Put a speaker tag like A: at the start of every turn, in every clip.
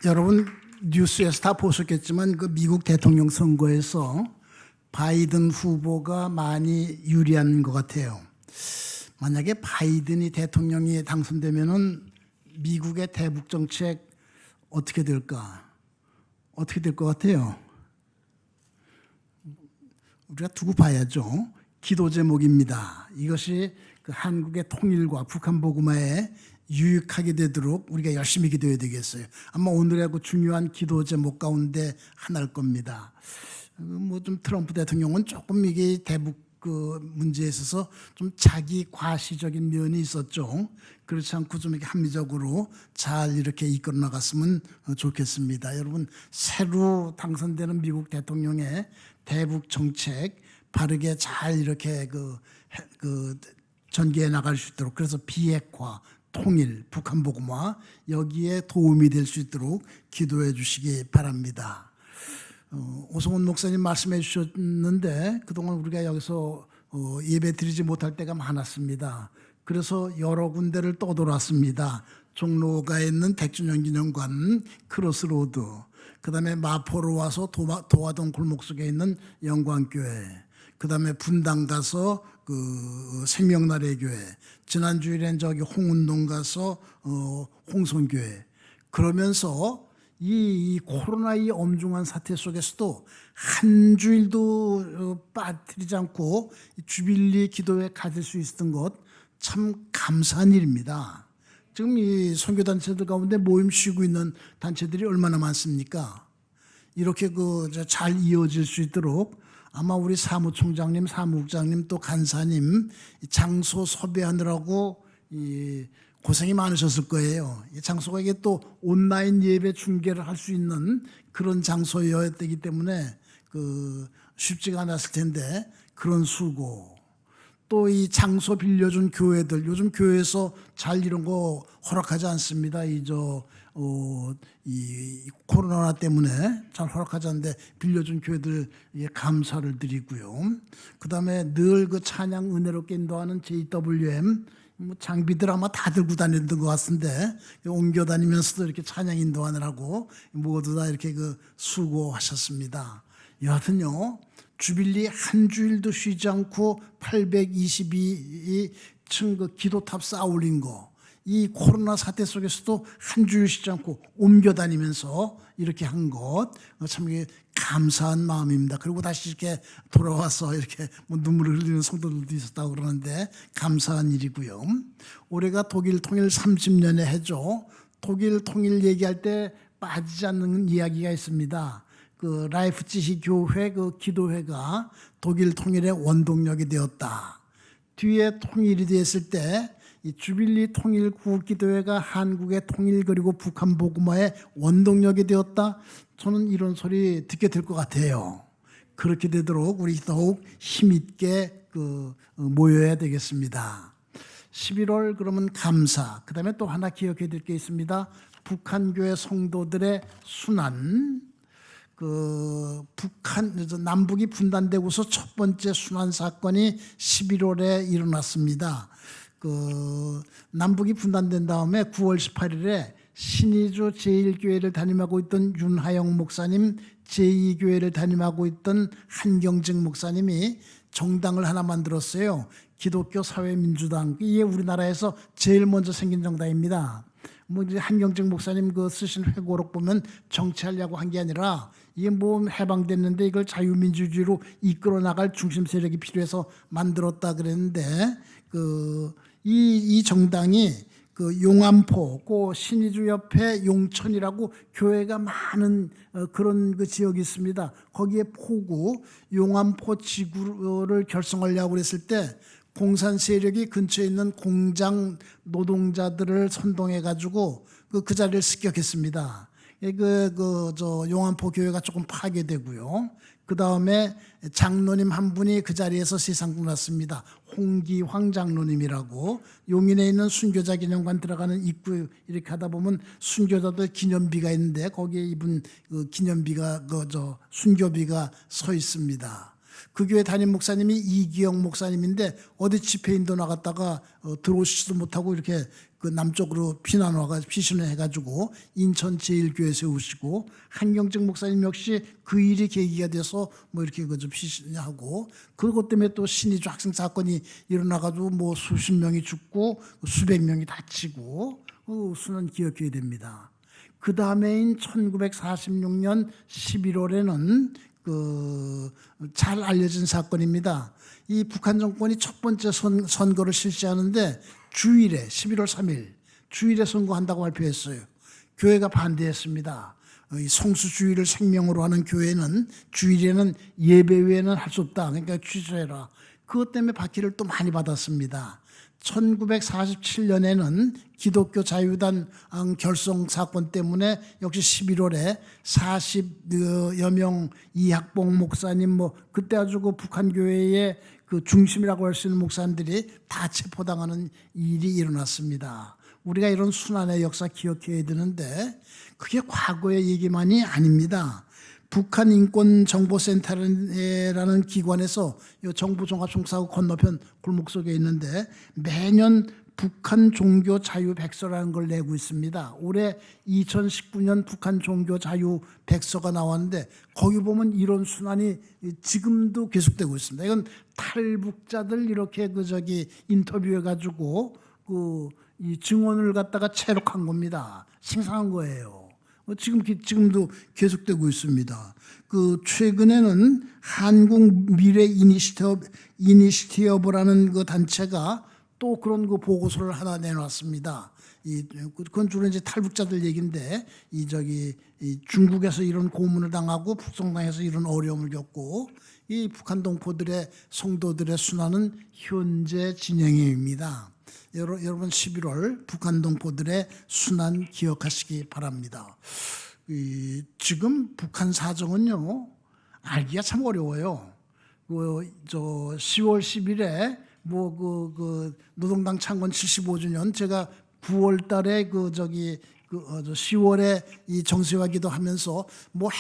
A: 여러분 뉴스에서 다 보셨겠지만 그 미국 대통령 선거에서 바이든 후보가 많이 유리한 것 같아요. 만약에 바이든이 대통령이 당선되면은 미국의 대북 정책 어떻게 될까? 어떻게 될 것 같아요? 우리가 두고 봐야죠. 기도 제목입니다. 이것이 그 한국의 통일과 북한 복음화에 유익하게 되도록 우리가 열심히 기도해야 되겠어요. 아마 오늘의 그 중요한 기도 제목 가운데 하나일 겁니다. 뭐 좀 트럼프 대통령은 조금 이게 대북 그 문제에 있어서 좀 자기 과시적인 면이 있었죠. 그렇지 않고 좀 이렇게 합리적으로 잘 이렇게 이끌어 나갔으면 좋겠습니다. 여러분, 새로 당선되는 미국 대통령의 대북 정책 바르게 잘 이렇게 전개해 나갈 수 있도록, 그래서 비핵화, 통일, 북한 복음화 여기에 도움이 될 수 있도록 기도해 주시기 바랍니다. 오성훈 목사님 말씀해 주셨는데 그동안 우리가 여기서 예배 드리지 못할 때가 많았습니다. 그래서 여러 군데를 떠돌았습니다. 종로가에 있는 백준영 기념관, 크로스로드, 그 다음에 마포로 와서 도화동 골목 속에 있는 영광교회, 그 다음에 분당 가서 그 생명나래 교회, 지난주일엔 저기 홍은동 가서 홍성교회. 그러면서 이 코로나 이 엄중한 사태 속에서도 한 주일도 빠뜨리지 않고 주빌리 기도회 가질 수 있었던 것 참 감사한 일입니다. 지금 이 선교단체들 가운데 모임 쉬고 있는 단체들이 얼마나 많습니까? 이렇게 잘 이어질 수 있도록 아마 우리 사무총장님, 사무국장님 또 간사님 장소 섭외하느라고 고생이 많으셨을 거예요. 이 장소가 이게 또 온라인 예배 중계를 할 수 있는 그런 장소였기 때문에 쉽지가 않았을 텐데 그런 수고, 또 이 장소 빌려준 교회들, 요즘 교회에서 잘 이런 거 허락하지 않습니다. 이 코로나 때문에 잘 허락하지 않는데 빌려준 교회들 감사를 드리고요. 그 다음에 늘 그 찬양 은혜롭게 인도하는 JWM 장비들 아마 다 들고 다니던 것 같은데 옮겨 다니면서도 이렇게 찬양 인도하느라고 모두 다 이렇게 수고하셨습니다. 여하튼요, 주빌리 한 주일도 쉬지 않고 822층 기도탑 쌓아 올린 거, 이 코로나 사태 속에서도 한 주일 쉬지 않고 옮겨 다니면서 이렇게 한 것 참 감사한 마음입니다. 그리고 다시 이렇게 돌아와서 이렇게 눈물을 흘리는 성도들도 있었다고 그러는데 감사한 일이고요. 올해가 독일 통일 30년의 해죠. 독일 통일 얘기할 때 빠지지 않는 이야기가 있습니다. 라이프치히 교회 기도회가 독일 통일의 원동력이 되었다. 뒤에 통일이 됐을 때 이 주빌리 통일 구기도회가 한국의 통일 그리고 북한 복음화의 원동력이 되었다. 저는 이런 소리 듣게 될 것 같아요. 그렇게 되도록 우리 더욱 힘있게 모여야 되겠습니다. 11월 그러면 감사, 그 다음에 또 하나 기억해야 될 게 있습니다. 북한교회 성도들의 순환. 남북이 분단되고서 첫 번째 순환 사건이 11월에 일어났습니다. 남북이 분단된 다음에 9월 18일에 신의주 제1교회를 담임하고 있던 윤하영 목사님, 제2교회를 담임하고 있던 한경직 목사님이 정당을 하나 만들었어요. 기독교 사회민주당. 이게 우리나라에서 제일 먼저 생긴 정당입니다. 한경직 목사님 쓰신 회고록 보면 정치하려고 한 게 아니라 이게 해방됐는데 이걸 자유민주주의로 이끌어 나갈 중심 세력이 필요해서 만들었다 그랬는데 이 정당이 용암포, 신의주 옆에 용천이라고 교회가 많은 그런 지역이 있습니다. 거기에 포구, 용암포 지구를 결성하려고 그랬을 때 공산 세력이 근처에 있는 공장 노동자들을 선동해 가지고 그 자리를 습격했습니다. 용암포 교회가 조금 파괴되고요. 그 다음에 장로님 한 분이 그 자리에서 세상 떠났습니다. 홍기황 장로님이라고. 용인에 있는 순교자 기념관 들어가는 입구 이렇게 하다 보면 순교자들 기념비가 있는데 거기에 이분 기념비가 순교비가 서 있습니다. 그 교회 담임 목사님이 이기영 목사님인데 어디 집회 인도 나갔다가 들어오시지도 못하고 이렇게 그 남쪽으로 피신을 해가지고 인천 제일교회 세우시고, 한경직 목사님 역시 그 일이 계기가 돼서 뭐 이렇게 그저 피신하고, 그것 때문에 또 신의주 학생 사건이 일어나가지고 뭐 수십 명이 죽고 수백 명이 다치고 수는 기억해야 됩니다. 그 다음에인 1946년 11월에는 잘 알려진 사건입니다. 이 북한 정권이 첫 번째 선거를 실시하는데 주일에 11월 3일 주일에 선거한다고 발표했어요. 교회가 반대했습니다. 이 성수주의를 생명으로 하는 교회는 주일에는 예배 외에는 할 수 없다. 그러니까 취소해라. 그것 때문에 박해를 또 많이 받았습니다. 1947년에는 기독교 자유단 결성 사건 때문에 역시 11월에 40여 명 이학봉 목사님 그때 아주 북한 교회의 그 중심이라고 할 수 있는 목사님들이 다 체포당하는 일이 일어났습니다. 우리가 이런 순환의 역사 기억해야 되는데 그게 과거의 얘기만이 아닙니다. 북한인권정보센터라는 기관에서 정부종합청사하고 건너편 골목 속에 있는데 매년 북한 종교 자유 백서라는 걸 내고 있습니다. 올해 2019년 북한 종교 자유 백서가 나왔는데 거기 보면 이런 순환이 지금도 계속되고 있습니다. 이건 탈북자들 이렇게 인터뷰해가지고 이 증언을 갖다가 채록한 겁니다. 생산한 거예요. 지금도 계속되고 있습니다. 최근에는 한국 미래 이니시티어브라는 그 단체가 또 그런 보고서를 하나 내놨습니다. 그건 주로 이제 탈북자들 얘기인데, 이 중국에서 이런 고문을 당하고 북송당해서 이런 어려움을 겪고, 이 북한 동포들의 성도들의 순환은 현재 진행형입니다. 여러분 11월 북한 동포들의 순환 기억하시기 바랍니다. 지금 북한 사정은요 알기가 참 어려워요. 10월 10일에 노동당 창건 75주년 제가 9월달에 10월에 이 정세화 기도하면서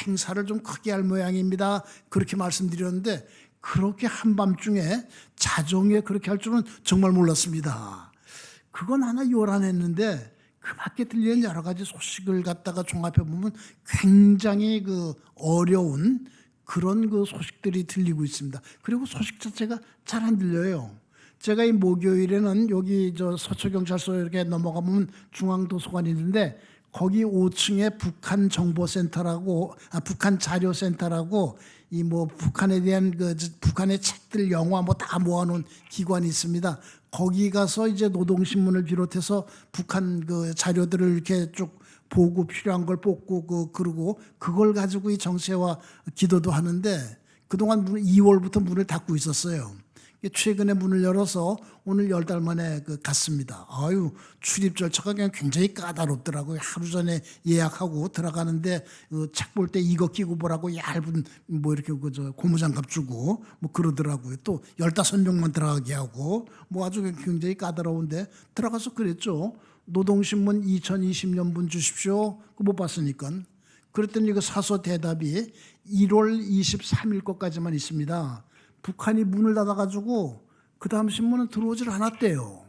A: 행사를 좀 크게 할 모양입니다. 그렇게 말씀드렸는데 그렇게 한밤중에 자정에 그렇게 할 줄은 정말 몰랐습니다. 그건 하나 요란했는데 그 밖에 들리는 여러 가지 소식을 갖다가 종합해 보면 굉장히 어려운 그런 소식들이 들리고 있습니다. 그리고 소식 자체가 잘 안 들려요. 제가 이 목요일에는 여기 서초경찰서 이렇게 넘어가 보면 중앙도서관이 있는데 거기 5층에 북한 정보센터라고 북한 자료센터라고 북한에 대한 북한의 책들 영화 다 모아놓은 기관이 있습니다. 거기 가서 이제 노동신문을 비롯해서 북한 자료들을 이렇게 쭉 보고 필요한 걸 뽑고 그러고 그걸 가지고 이 정세화 기도도 하는데 그동안 2월부터 문을 닫고 있었어요. 최근에 문을 열어서 오늘 10달 만에 갔습니다. 출입 절차가 그냥 굉장히 까다롭더라고요. 하루 전에 예약하고 들어가는데 책 볼 때 이거 끼고 보라고 얇은 이렇게 고무장갑 주고 그러더라고요. 또 15명만 들어가게 하고 아주 굉장히 까다로운데 들어가서 그랬죠. 노동신문 2020년분 주십시오. 못 봤으니까. 그랬더니 이거 사서 대답이 1월 23일 것까지만 있습니다. 북한이 문을 닫아가지고 그 다음 신문은 들어오질 않았대요.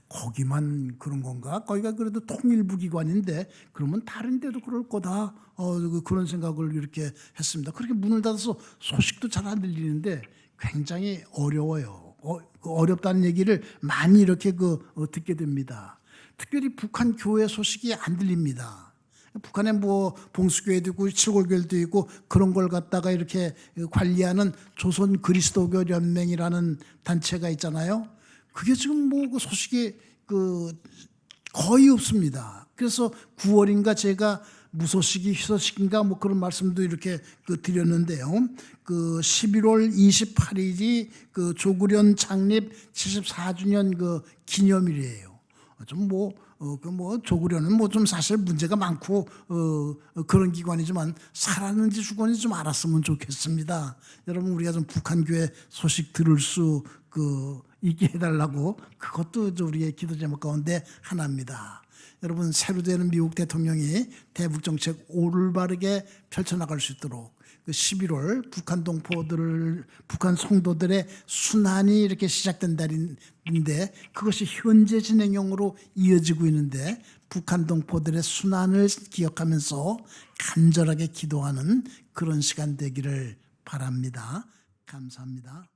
A: 거기만 그런 건가? 거기가 그래도 통일부 기관인데 그러면 다른 데도 그럴 거다. 그런 생각을 이렇게 했습니다. 그렇게 문을 닫아서 소식도 잘 안 들리는데 굉장히 어려워요. 어렵다는 얘기를 많이 이렇게 듣게 됩니다. 특별히 북한 교회 소식이 안 들립니다. 북한에 봉수교회도 있고 칠골교회도 있고 그런 걸 갖다가 이렇게 관리하는 조선 그리스도교 연맹이라는 단체가 있잖아요. 그게 지금 그 소식이 거의 없습니다. 그래서 9월인가 제가 무소식이 희소식인가 그런 말씀도 이렇게 드렸는데요. 11월 28일이 조국련 창립 74주년 기념일이에요. 좀 조국련은 좀 사실 문제가 많고 그런 기관이지만 살았는지 죽었는지 좀 알았으면 좋겠습니다. 여러분 우리가 좀 북한교회 소식 들을 수 있게 해달라고 그것도 우리의 기도 제목 가운데 하나입니다. 여러분 새로 되는 미국 대통령이 대북 정책 올바르게 펼쳐나갈 수 있도록 그 11월 북한 성도들의 순환이 이렇게 시작된 달인데 그것이 현재 진행형으로 이어지고 있는데 북한 동포들의 순환을 기억하면서 간절하게 기도하는 그런 시간 되기를 바랍니다. 감사합니다.